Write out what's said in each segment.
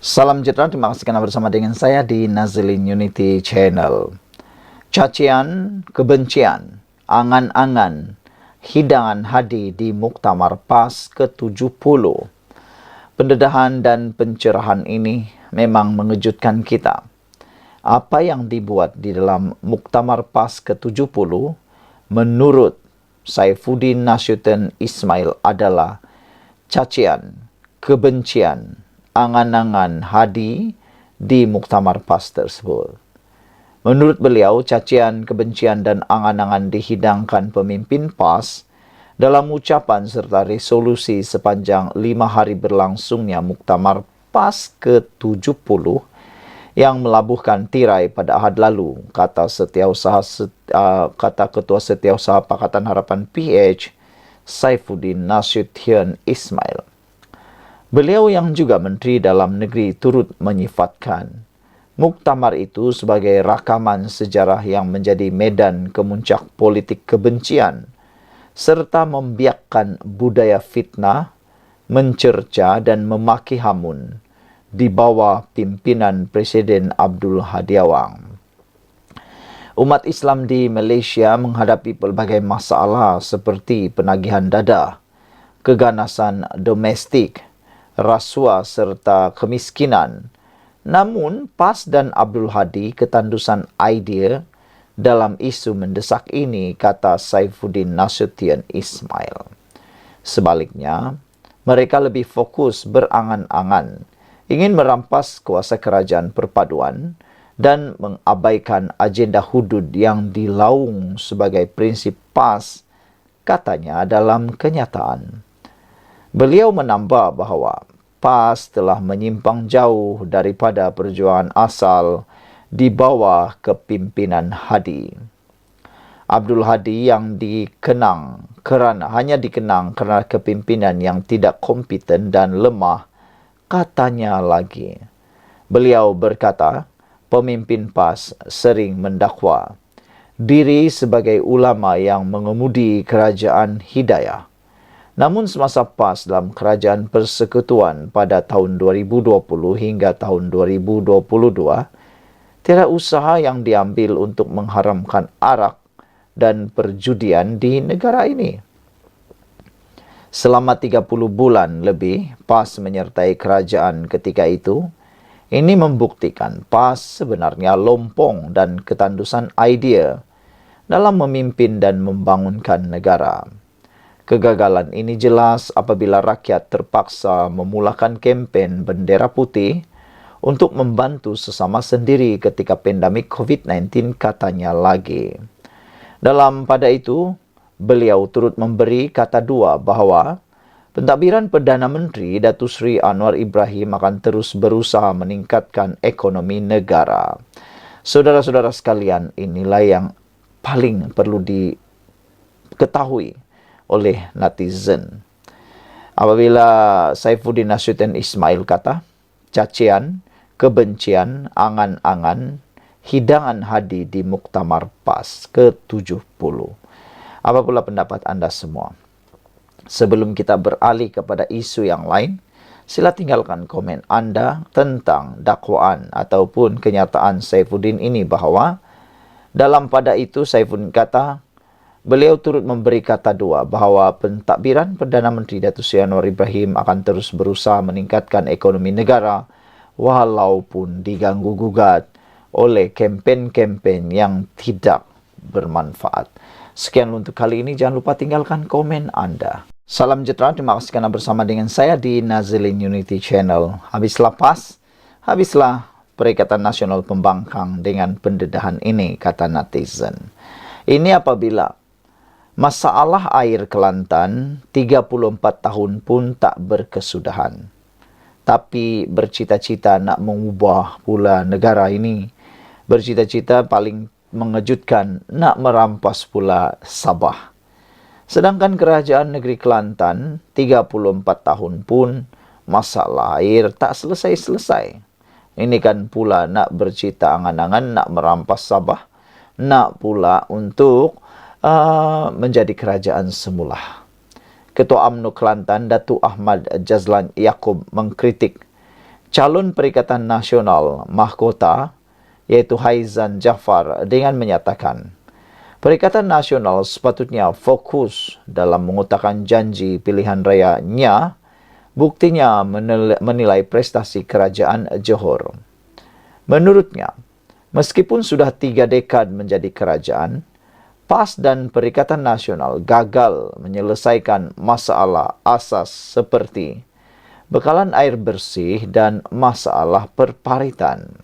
Salam sejahtera, terima kasih karena bersama dengan saya di Nazilin Unity Channel. Cacian, kebencian, angan-angan, hidangan hadi di Muktamar PAS ke-70. Pendedahan dan pencerahan ini memang mengejutkan kita. Apa yang dibuat di dalam Muktamar PAS ke-70 menurut Saifuddin Nasution Ismail adalah cacian, kebencian, angan-angan hadi di Muktamar PAS tersebut. Menurut beliau, cacian, kebencian dan angan-angan dihidangkan pemimpin PAS dalam ucapan serta resolusi sepanjang 5 hari berlangsungnya Muktamar PAS ke-70 yang melabuhkan tirai pada Ahad lalu, kata Ketua Setiausaha Pakatan Harapan PH, Saifuddin Nasution Ismail. Beliau yang juga Menteri Dalam Negeri turut menyifatkan muktamar itu sebagai rakaman sejarah yang menjadi medan kemuncak politik kebencian serta membiakkan budaya fitnah, mencerca dan memaki hamun di bawah pimpinan Presiden Abdul Hadiawang. Umat Islam di Malaysia menghadapi pelbagai masalah seperti penagihan dadah, keganasan domestik, rasuah serta kemiskinan. Namun, PAS dan Abdul Hadi ketandusan idea dalam isu mendesak ini, kata Saifuddin Nasution Ismail. Sebaliknya, mereka lebih fokus berangan-angan, ingin merampas kuasa kerajaan perpaduan dan mengabaikan agenda hudud yang dilaung sebagai prinsip PAS, katanya dalam kenyataan. Beliau menambah bahawa PAS telah menyimpang jauh daripada perjuangan asal di bawah kepimpinan Hadi. Abdul Hadi yang hanya dikenang kerana kepimpinan yang tidak kompeten dan lemah, katanya lagi. Beliau berkata, pemimpin PAS sering mendakwa diri sebagai ulama yang mengemudi kerajaan hidayah. Namun semasa PAS dalam kerajaan persekutuan pada tahun 2020 hingga tahun 2022, tiada usaha yang diambil untuk mengharamkan arak dan perjudian di negara ini. Selama 30 bulan lebih, PAS menyertai kerajaan ketika itu. Ini membuktikan PAS sebenarnya lompong dan ketandusan idea dalam memimpin dan membangunkan negara. Kegagalan ini jelas apabila rakyat terpaksa memulakan kempen bendera putih untuk membantu sesama sendiri ketika pandemik COVID-19, katanya lagi. Pada itu, beliau turut memberi kata dua bahawa pentadbiran Perdana Menteri Datuk Seri Anwar Ibrahim akan terus berusaha meningkatkan ekonomi negara. Saudara-saudara sekalian, inilah yang paling perlu diketahui oleh netizen. Apabila Saifuddin Nasution Ismail kata, cacian, kebencian, angan-angan, hidangan hadi di Muktamar PAS ke-70. Apa pula pendapat anda semua? Sebelum kita beralih kepada isu yang lain, sila tinggalkan komen anda tentang dakwaan ataupun kenyataan Saifuddin ini bahawa pada itu Saifuddin kata, beliau turut memberi kata dua bahawa pentadbiran Perdana Menteri Datuk Seri Anwar Ibrahim akan terus berusaha meningkatkan ekonomi negara walaupun diganggu-gugat oleh kempen-kempen yang tidak bermanfaat. Sekian untuk kali ini. Jangan lupa tinggalkan komen anda. Salam sejahtera. Terima kasih kerana bersama dengan saya di Nazilin Unity Channel. Habislah PAS, habislah Perikatan Nasional Pembangkang dengan pendedahan ini, kata netizen. Ini apabila masalah air Kelantan 34 tahun pun tak berkesudahan. Tapi bercita-cita nak mengubah pula negara ini. Bercita-cita paling mengejutkan nak merampas pula Sabah. Sedangkan kerajaan negeri Kelantan 34 tahun pun masalah air tak selesai-selesai. Ini kan pula nak bercita angan-angan nak merampas Sabah. Nak pula untuk menjadi kerajaan semula. Ketua UMNO Kelantan Datuk Ahmad Jazlan Yaakob mengkritik calon Perikatan Nasional Mahkota, yaitu Haizan Jafar, dengan menyatakan, Perikatan Nasional sepatutnya fokus dalam mengutarakan janji pilihan rayanya, buktinya menilai prestasi kerajaan Johor. Menurutnya, meskipun sudah 3 dekad menjadi kerajaan, PAS dan Perikatan Nasional gagal menyelesaikan masalah asas seperti bekalan air bersih dan masalah perparitan.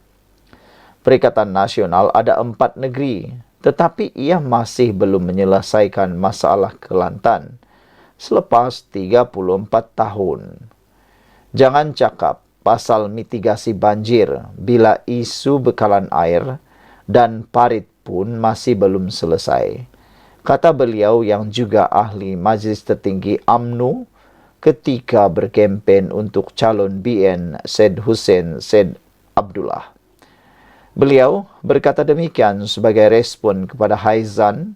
Perikatan Nasional ada 4 negeri, tetapi ia masih belum menyelesaikan masalah Kelantan selepas 34 tahun. Jangan cakap pasal mitigasi banjir bila isu bekalan air dan parit pun masih belum selesai, kata beliau yang juga ahli Majlis Tertinggi UMNO ketika berkempen untuk calon BN Syed Hussein Syed Abdullah. Beliau berkata demikian sebagai respon kepada Haizan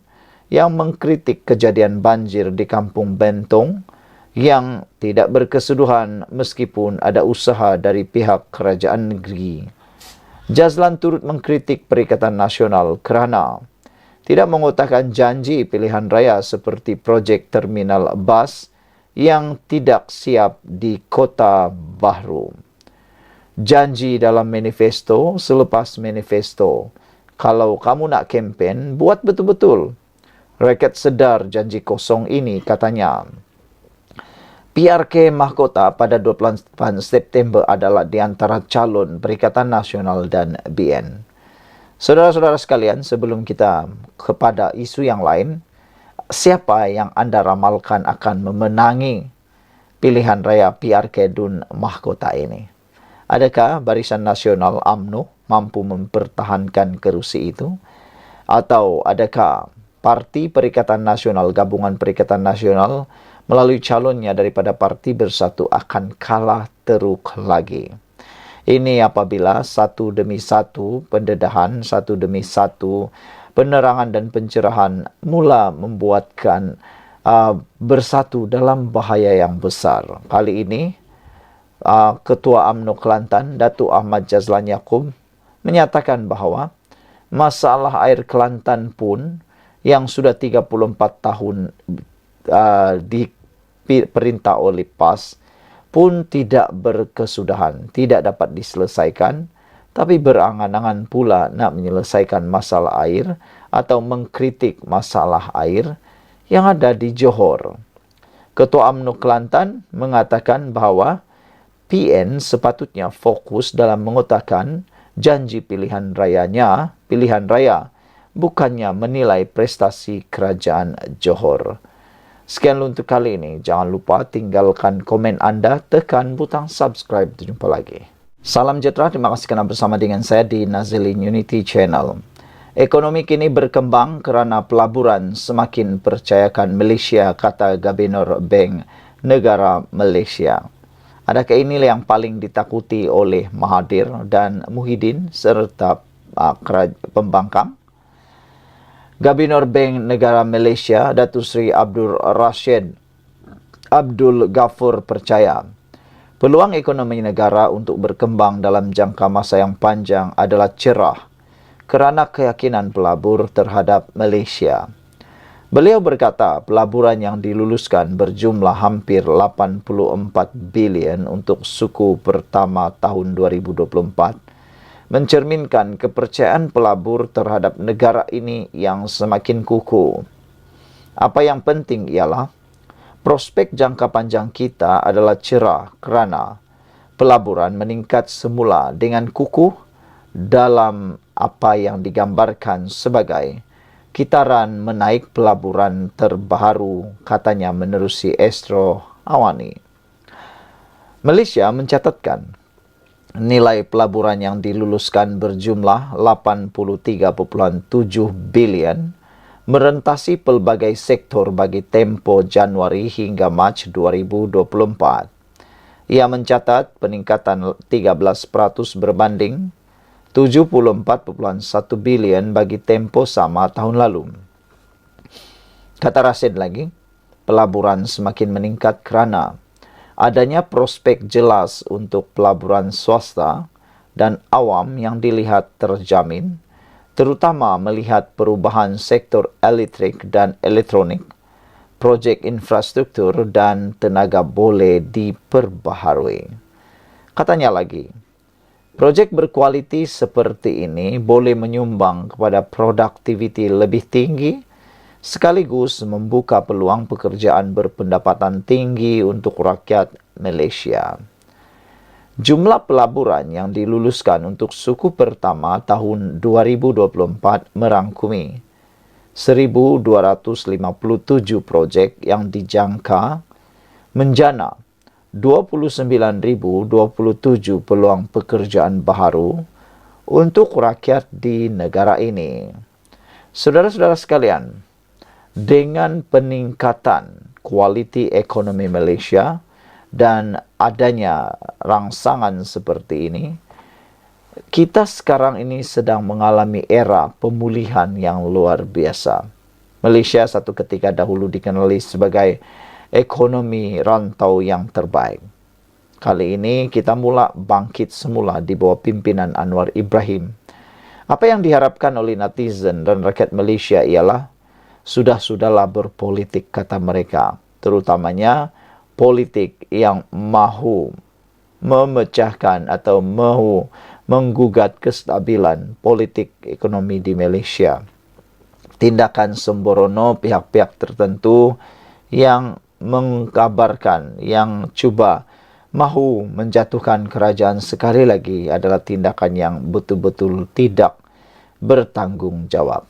yang mengkritik kejadian banjir di Kampung Bentong yang tidak berkesudahan meskipun ada usaha dari pihak kerajaan negeri. Jazlan turut mengkritik Perikatan Nasional kerana tidak mengutarakan janji pilihan raya seperti projek terminal bas yang tidak siap di Kota Bahru. Janji dalam manifesto selepas manifesto. Kalau kamu nak kempen, buat betul-betul. Rakyat sedar janji kosong ini, katanya. PRK Mahkota pada 28 September adalah di antara calon Perikatan Nasional dan BN. Saudara-saudara sekalian, sebelum kita kepada isu yang lain, siapa yang anda ramalkan akan memenangi pilihan raya PRK Dun Mahkota ini? Adakah Barisan Nasional UMNO mampu mempertahankan kerusi itu? Atau adakah Parti Perikatan Nasional, Gabungan Perikatan Nasional, melalui calonnya daripada Parti Bersatu akan kalah teruk lagi? Ini apabila satu demi satu pendedahan, satu demi satu penerangan dan pencerahan mula membuatkan bersatu dalam bahaya yang besar. Kali ini, Ketua UMNO Kelantan, Datuk Ahmad Jazlan Yaakob, menyatakan bahawa masalah air Kelantan pun yang sudah 34 tahun diperintah oleh PAS pun tidak berkesudahan, tidak dapat diselesaikan, tapi berangan-angan pula nak menyelesaikan masalah air atau mengkritik masalah air yang ada di Johor. Ketua UMNO Kelantan mengatakan bahawa PN sepatutnya fokus dalam mengutarakan janji pilihan rayanya, pilihan raya, bukannya menilai prestasi kerajaan Johor. Sekian untuk kali ini. Jangan lupa tinggalkan komen anda, tekan butang subscribe. Jumpa lagi. Salam sejahtera, terima kasih kerana bersama dengan saya di Nazilin Unity Channel. Ekonomi kini berkembang kerana pelaburan semakin percayakan Malaysia, kata Gubernur Bank Negara Malaysia. Adakah inilah yang paling ditakuti oleh Mahathir dan Muhyiddin serta pembangkang? Gubernur Bank Negara Malaysia, Datuk Seri Abdul Rashid Abdul Ghafur percaya peluang ekonomi negara untuk berkembang dalam jangka masa yang panjang adalah cerah kerana keyakinan pelabur terhadap Malaysia. Beliau berkata pelaburan yang diluluskan berjumlah hampir 84 bilion untuk suku pertama tahun 2024 mencerminkan kepercayaan pelabur terhadap negara ini yang semakin kukuh. Apa yang penting ialah prospek jangka panjang kita adalah cerah kerana pelaburan meningkat semula dengan kukuh dalam apa yang digambarkan sebagai kitaran menaik pelaburan terbaru, katanya menerusi Astro Awani. Malaysia mencatatkan nilai pelaburan yang diluluskan berjumlah 83.7 bilion, merentasi pelbagai sektor bagi tempoh Januari hingga Mac 2024. Ia mencatat peningkatan 13% berbanding 74.1 bilion bagi tempoh sama tahun lalu. Kata Rashid lagi, pelaburan semakin meningkat kerana adanya prospek jelas untuk pelaburan swasta dan awam yang dilihat terjamin, terutama melihat perubahan sektor elektrik dan elektronik, proyek infrastruktur dan tenaga boleh diperbaharui. Katanya lagi, proyek berkualiti seperti ini boleh menyumbang kepada produktiviti lebih tinggi, sekaligus membuka peluang pekerjaan berpendapatan tinggi untuk rakyat Malaysia. Jumlah pelaburan yang diluluskan untuk suku pertama tahun 2024 merangkumi 1,257 proyek yang dijangka menjana 29,027 peluang pekerjaan baru untuk rakyat di negara ini. Saudara-saudara sekalian, dengan peningkatan kualiti ekonomi Malaysia dan adanya rangsangan seperti ini, kita sekarang ini sedang mengalami era pemulihan yang luar biasa. Malaysia satu ketika dahulu dikenali sebagai ekonomi rantau yang terbaik. Kali ini kita mula bangkit semula di bawah pimpinan Anwar Ibrahim. Apa yang diharapkan oleh netizen dan rakyat Malaysia ialah sudah-sudahlah berpolitik, kata mereka, terutamanya politik yang mahu memecahkan atau mahu menggugat kestabilan politik ekonomi di Malaysia. Tindakan sembrono pihak-pihak tertentu yang mengkabarkan, yang cuba mahu menjatuhkan kerajaan sekali lagi adalah tindakan yang betul-betul tidak bertanggung jawab.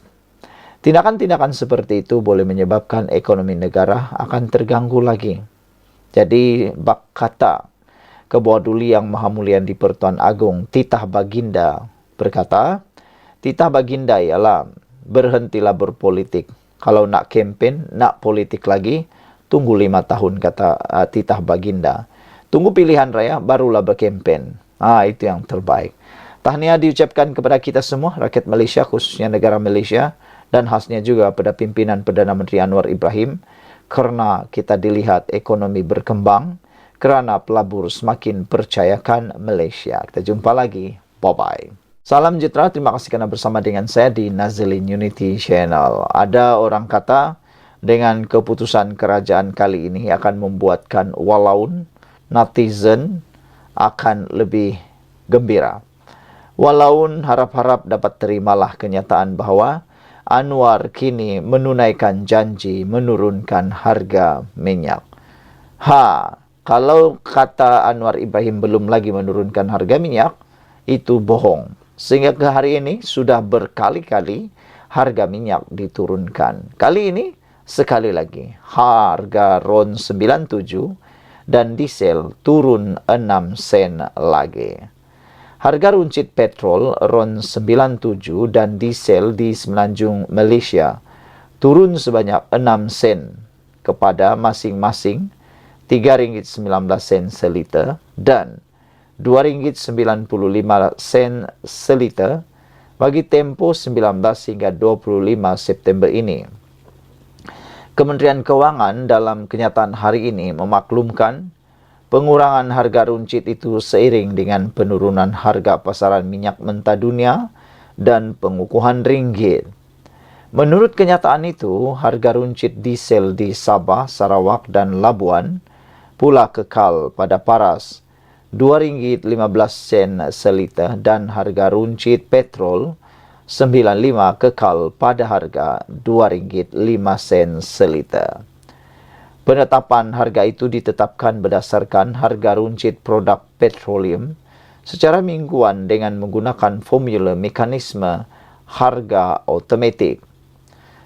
Tindakan-tindakan seperti itu boleh menyebabkan ekonomi negara akan terganggu lagi. Jadi, bak kata Ketua Duli Yang Maha Mulia di Pertuan Agong, Titah Baginda, berkata, Titah Baginda ialah berhentilah berpolitik. Kalau nak kempen, nak politik lagi, tunggu 5 tahun, kata Titah Baginda. Tunggu pilihan raya, barulah berkempen. Itu yang terbaik. Tahniah diucapkan kepada kita semua, rakyat Malaysia, khususnya negara Malaysia, dan khasnya juga pada pimpinan Perdana Menteri Anwar Ibrahim, kerana kita dilihat ekonomi berkembang, kerana pelabur semakin percayakan Malaysia. Kita jumpa lagi. Bye-bye. Salam sejahtera, terima kasih kerana bersama dengan saya di Nazilin Unity Channel. Ada orang kata, dengan keputusan kerajaan kali ini akan membuatkan walaun netizen akan lebih gembira. Walaun harap-harap dapat terimalah kenyataan bahawa Anwar kini menunaikan janji menurunkan harga minyak. Kalau kata Anwar Ibrahim belum lagi menurunkan harga minyak, itu bohong. Sehingga ke hari ini sudah berkali-kali harga minyak diturunkan. Kali ini sekali lagi harga RON 97 dan diesel turun 6 sen lagi. Harga runcit petrol RON 97 dan diesel di Semenanjung Malaysia turun sebanyak 6 sen kepada masing-masing RM3.19 seliter dan RM2.95 seliter bagi tempoh 19 hingga 25 September ini. Kementerian Kewangan dalam kenyataan hari ini memaklumkan pengurangan harga runcit itu seiring dengan penurunan harga pasaran minyak mentah dunia dan pengukuhan ringgit. Menurut kenyataan itu, harga runcit diesel di Sabah, Sarawak dan Labuan pula kekal pada paras RM2.15 seliter dan harga runcit petrol 95 kekal pada harga RM2.05 seliter. Penetapan harga itu ditetapkan berdasarkan harga runcit produk petroleum secara mingguan dengan menggunakan formula mekanisme harga automatik.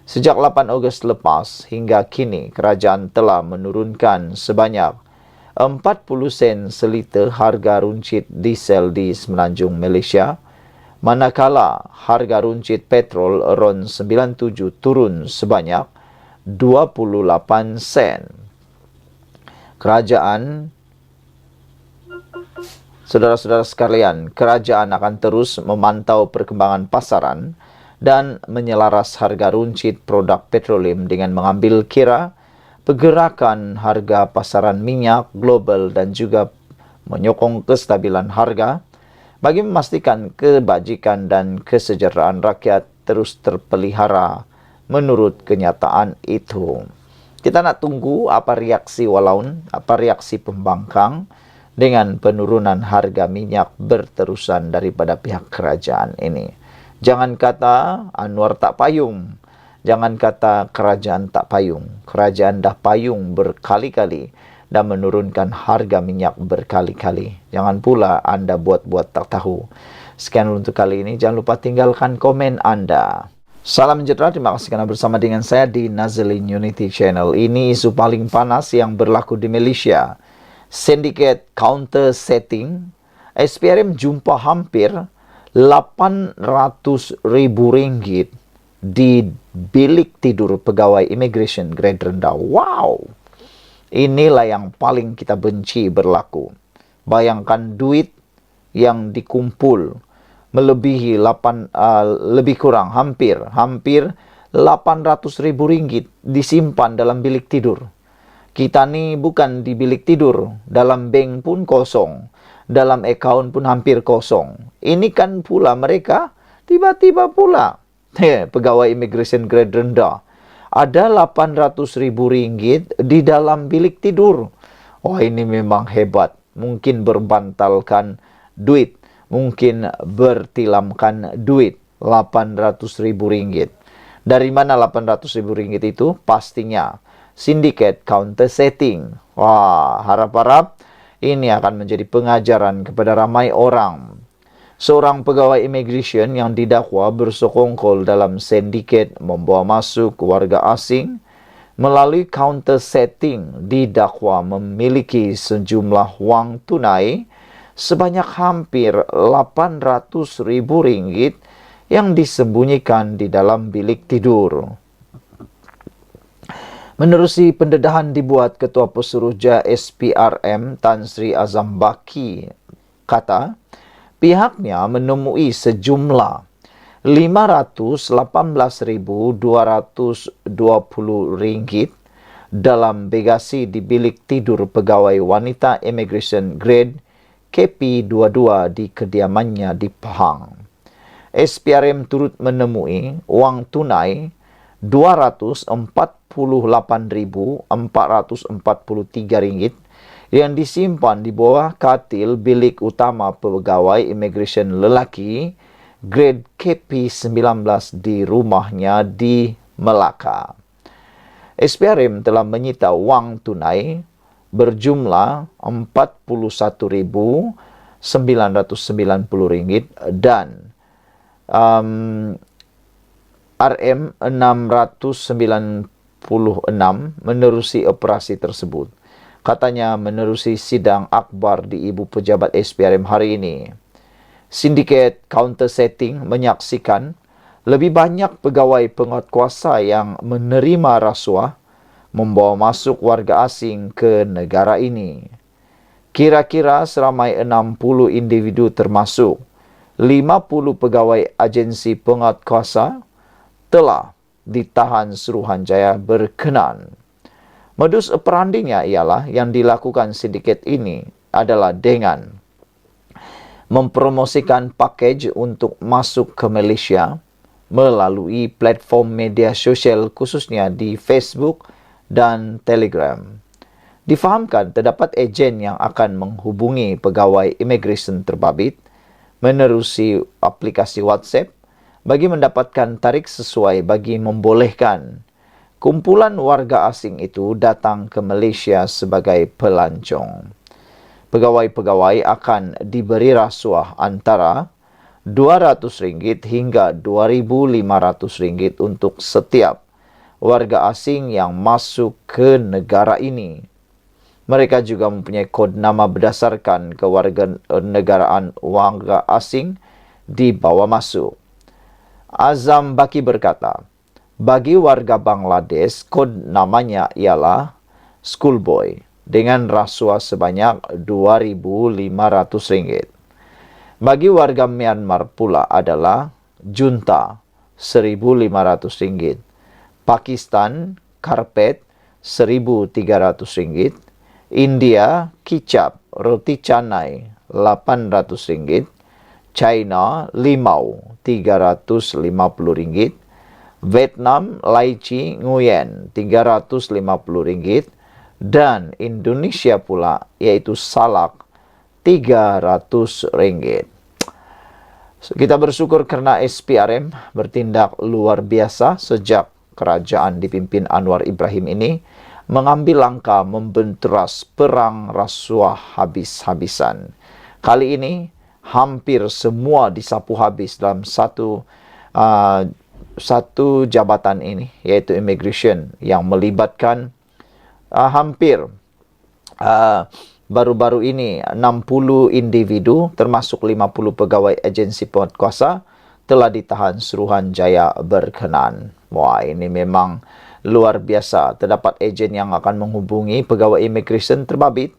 Sejak 8 Ogos lepas hingga kini, kerajaan telah menurunkan sebanyak 40 sen seliter harga runcit diesel di Semenanjung Malaysia, manakala harga runcit petrol RON 97 turun sebanyak 28 sen. Saudara-saudara sekalian, kerajaan akan terus memantau perkembangan pasaran dan menyelaras harga runcit produk petroleum dengan mengambil kira pergerakan harga pasaran minyak global dan juga menyokong kestabilan harga bagi memastikan kebajikan dan kesejahteraan rakyat terus terpelihara menurut kenyataan itu. Kita nak tunggu apa reaksi walaun, apa reaksi pembangkang dengan penurunan harga minyak berterusan daripada pihak kerajaan ini. Jangan kata Anwar tak payung. Jangan kata kerajaan tak payung. Kerajaan dah payung berkali-kali dan menurunkan harga minyak berkali-kali. Jangan pula anda buat-buat tak tahu. Sekian untuk kali ini. Jangan lupa tinggalkan komen anda. Salam sejahtera, terima kasih kerana bersama dengan saya di Nazlin Unity Channel. Ini isu paling panas yang berlaku di Malaysia. Syndicate counter setting. SPRM jumpa hampir RM800,000 di bilik tidur pegawai immigration grade rendah. Wow! Inilah yang paling kita benci berlaku. Bayangkan duit yang dikumpul melebihi lebih kurang hampir RM800,000 disimpan dalam bilik tidur. Kita ni bukan di bilik tidur, dalam bank pun kosong, dalam akaun pun hampir kosong. Ini kan pula mereka tiba-tiba pula pegawai immigration grade rendah ada RM800,000 di dalam bilik tidur. Oh, ini memang hebat. Mungkin berbantalkan duit, mungkin bertilamkan duit. RM800,000. Dari mana RM800,000 itu? Pastinya syndicate counter setting. Wah, harap-harap ini akan menjadi pengajaran kepada ramai orang. Seorang pegawai immigration yang didakwa bersekongkol dalam sindiket membawa masuk warga asing melalui counter setting didakwa memiliki sejumlah wang tunai sebanyak hampir RM800,000 yang disembunyikan di dalam bilik tidur. Menerusi pendedahan dibuat Ketua Pesuruhjaya SPRM Tan Sri Azam Baki, kata pihaknya menemui sejumlah RM518,220 dalam bagasi di bilik tidur pegawai wanita immigration grade KP22 di kediamannya di Pahang. SPRM turut menemui wang tunai RM248,443 yang disimpan di bawah katil bilik utama pegawai immigration lelaki grade KP19 di rumahnya di Melaka. SPRM telah menyita wang tunai berjumlah RM41,990 dan RM696 menerusi operasi tersebut. Katanya menerusi sidang akbar di Ibu Pejabat SPRM hari ini. Sindiket counter setting menyaksikan lebih banyak pegawai penguatkuasa yang menerima rasuah membawa masuk warga asing ke negara ini. Kira-kira seramai 60 individu termasuk 50 pegawai agensi penguatkuasa telah ditahan Suruhanjaya berkenan. Modus operandinya ialah yang dilakukan sindiket ini adalah dengan mempromosikan pakej untuk masuk ke Malaysia melalui platform media sosial khususnya di Facebook dan Telegram. Difahamkan terdapat ejen yang akan menghubungi pegawai immigration terbabit menerusi aplikasi WhatsApp bagi mendapatkan tarikh sesuai bagi membolehkan kumpulan warga asing itu datang ke Malaysia sebagai pelancong. Pegawai-pegawai akan diberi rasuah antara RM200 hingga RM2,500 untuk setiap warga asing yang masuk ke negara ini. Mereka juga mempunyai kod nama berdasarkan kewarganegaraan warga asing dibawa masuk. Azam Baki berkata, bagi warga Bangladesh, kod namanya ialah Schoolboy dengan rasuah sebanyak RM2,500. Bagi warga Myanmar pula adalah Junta RM1,500. Pakistan, Karpet Rp1.300. India, kicap, roti canai, Rp800. China, limau, Rp350. Vietnam, lychee nguyen, Rp350. Dan Indonesia pula, yaitu salak, Rp300. Kita bersyukur karena SPRM bertindak luar biasa sejak kerajaan dipimpin Anwar Ibrahim ini mengambil langkah membenteras perang rasuah habis-habisan. Kali ini hampir semua disapu habis dalam satu jabatan ini, yaitu immigration, yang melibatkan hampir baru-baru ini 60 individu termasuk 50 pegawai agensi penguatkuasa telah ditahan Suruhanjaya berkenan. Wah, ini memang luar biasa. Terdapat ejen yang akan menghubungi pegawai immigration terbabit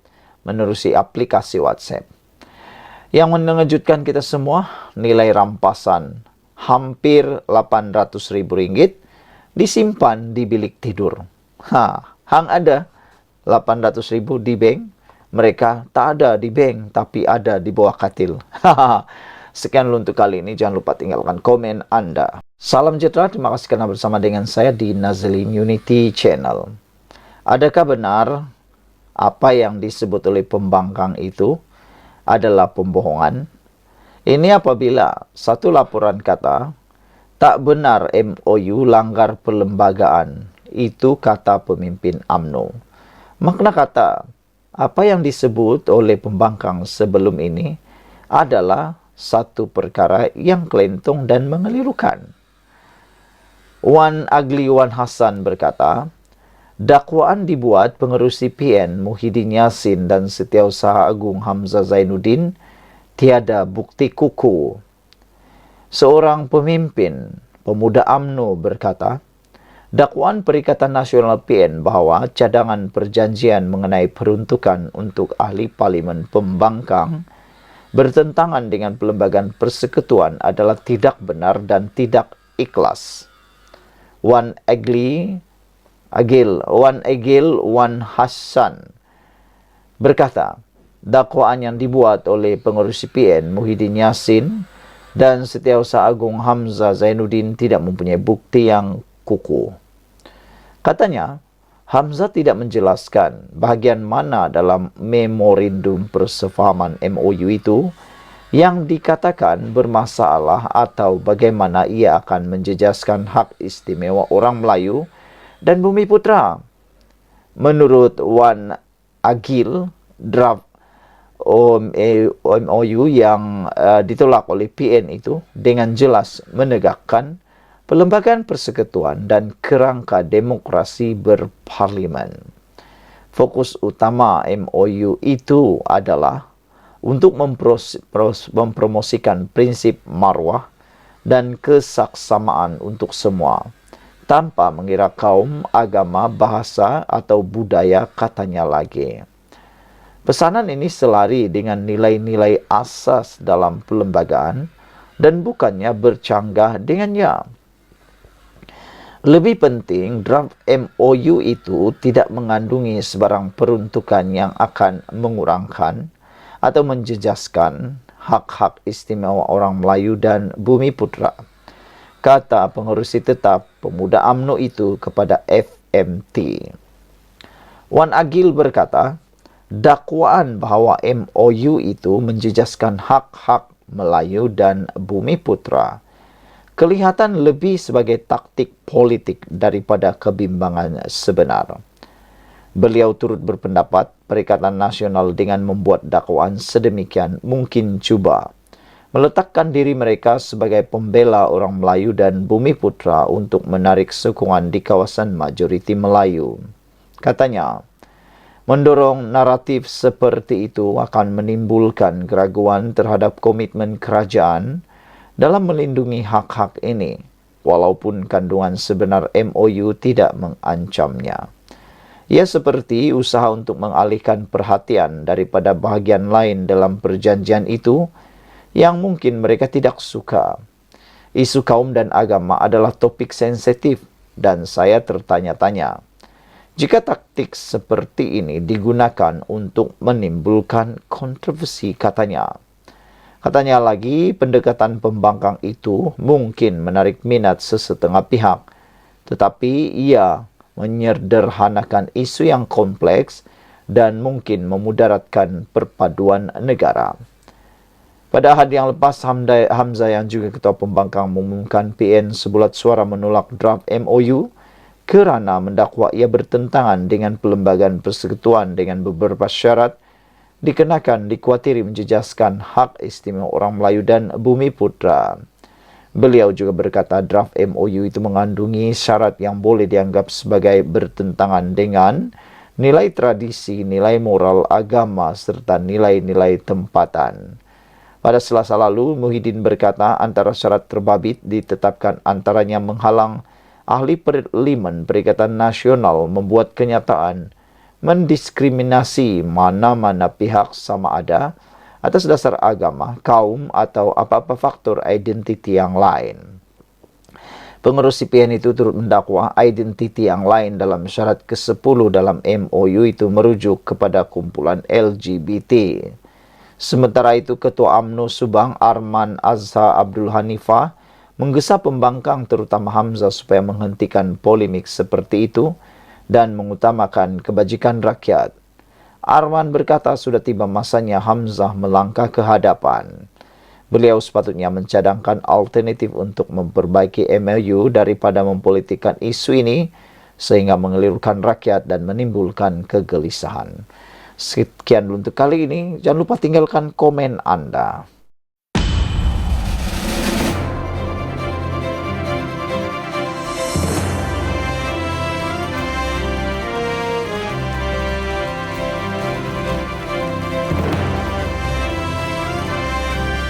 menerusi aplikasi WhatsApp. Yang mengejutkan kita semua, nilai rampasan hampir Rp800.000 disimpan di bilik tidur. Hang ada Rp800.000 di bank, mereka tak ada di bank tapi ada di bawah katil. Sekian dulu untuk kali ini. Jangan lupa tinggalkan komen Anda. Salam sejahtera, terima kasih karena bersama dengan saya di Nazlin Unity Channel. Adakah benar apa yang disebut oleh pembangkang itu adalah pembohongan? Ini apabila satu laporan kata, tak benar MOU langgar perlembagaan. Itu kata pemimpin UMNO. Makna kata, apa yang disebut oleh pembangkang sebelum ini adalah satu perkara yang kelentong dan mengelirukan. Wan Agli Wan Hasan berkata, dakwaan dibuat pengerusi PN Muhyiddin Yassin dan Setiausaha Agung Hamzah Zainuddin tiada bukti kuku. Seorang pemimpin pemuda UMNO berkata, dakwaan Perikatan Nasional PN bahawa cadangan perjanjian mengenai peruntukan untuk ahli parlimen pembangkang bertentangan dengan Perlembagaan Persekutuan adalah tidak benar dan tidak ikhlas. Wan Agil Wan Hasan berkata, dakwaan yang dibuat oleh pengerusi PN Muhyiddin Yassin dan Setiausaha Agung Hamzah Zainuddin tidak mempunyai bukti yang kuku. Katanya, Hamzah tidak menjelaskan bahagian mana dalam memorandum persefahaman MOU itu yang dikatakan bermasalah atau bagaimana ia akan menjejaskan hak istimewa orang Melayu dan Bumi Putra. Menurut Wan Agil, draft MOU yang ditolak oleh PN itu dengan jelas menegakkan Perlembagaan Persekutuan dan kerangka demokrasi berparlimen. Fokus utama MOU itu adalah untuk mempromosikan prinsip marwah dan kesaksamaan untuk semua, tanpa mengira kaum, agama, bahasa, atau budaya, katanya lagi. Pesanan ini selari dengan nilai-nilai asas dalam perlembagaan dan bukannya bercanggah dengannya. Lebih penting, draft MOU itu tidak mengandungi sebarang peruntukan yang akan mengurangkan atau menjejaskan hak-hak istimewa orang Melayu dan Bumi Putra, kata pengerusi tetap pemuda UMNO itu kepada FMT. Wan Agil berkata, dakwaan bahawa MOU itu menjejaskan hak-hak Melayu dan Bumi Putra kelihatan lebih sebagai taktik politik daripada kebimbangan sebenar. Beliau turut berpendapat Perikatan Nasional dengan membuat dakwaan sedemikian mungkin cuba meletakkan diri mereka sebagai pembela orang Melayu dan Bumi Putra untuk menarik sokongan di kawasan majoriti Melayu. Katanya, mendorong naratif seperti itu akan menimbulkan keraguan terhadap komitmen kerajaan dalam melindungi hak-hak ini, walaupun kandungan sebenar MOU tidak mengancamnya. Ia seperti usaha untuk mengalihkan perhatian daripada bahagian lain dalam perjanjian itu yang mungkin mereka tidak suka. Isu kaum dan agama adalah topik sensitif dan saya tertanya-tanya, jika taktik seperti ini digunakan untuk menimbulkan kontroversi, katanya. Katanya lagi, pendekatan pembangkang itu mungkin menarik minat sesetengah pihak, tetapi ia menyederhanakan isu yang kompleks dan mungkin memudaratkan perpaduan negara. Pada hari yang lepas, Hamzah yang juga ketua pembangkang mengumumkan PN sebulat suara menolak draft MOU kerana mendakwa ia bertentangan dengan Perlembagaan Persekutuan dengan beberapa syarat dikenakan dikuatiri menjejaskan hak istimewa orang Melayu dan Bumi Putra. Beliau juga berkata draft MOU itu mengandungi syarat yang boleh dianggap sebagai bertentangan dengan nilai tradisi, nilai moral, agama serta nilai-nilai tempatan. Pada Selasa lalu, Muhyiddin berkata antara syarat terbabit ditetapkan antaranya menghalang ahli parlimen Perikatan Nasional membuat kenyataan mendiskriminasi mana-mana pihak sama ada atas dasar agama, kaum atau apa-apa faktor identiti yang lain. Pengurus CPN itu turut mendakwa identiti yang lain dalam syarat ke-10 dalam MOU itu merujuk kepada kumpulan LGBT. Sementara itu, Ketua UMNO Subang Arman Azhar Abdul Hanifah menggesa pembangkang terutama Hamzah supaya menghentikan polemik seperti itu dan mengutamakan kebajikan rakyat. Arman berkata sudah tiba masanya Hamzah melangkah ke hadapan. Beliau sepatutnya mencadangkan alternatif untuk memperbaiki MOU daripada mempolitikkan isu ini sehingga mengelirukan rakyat dan menimbulkan kegelisahan. Sekian dulu untuk kali ini. Jangan lupa tinggalkan komen Anda.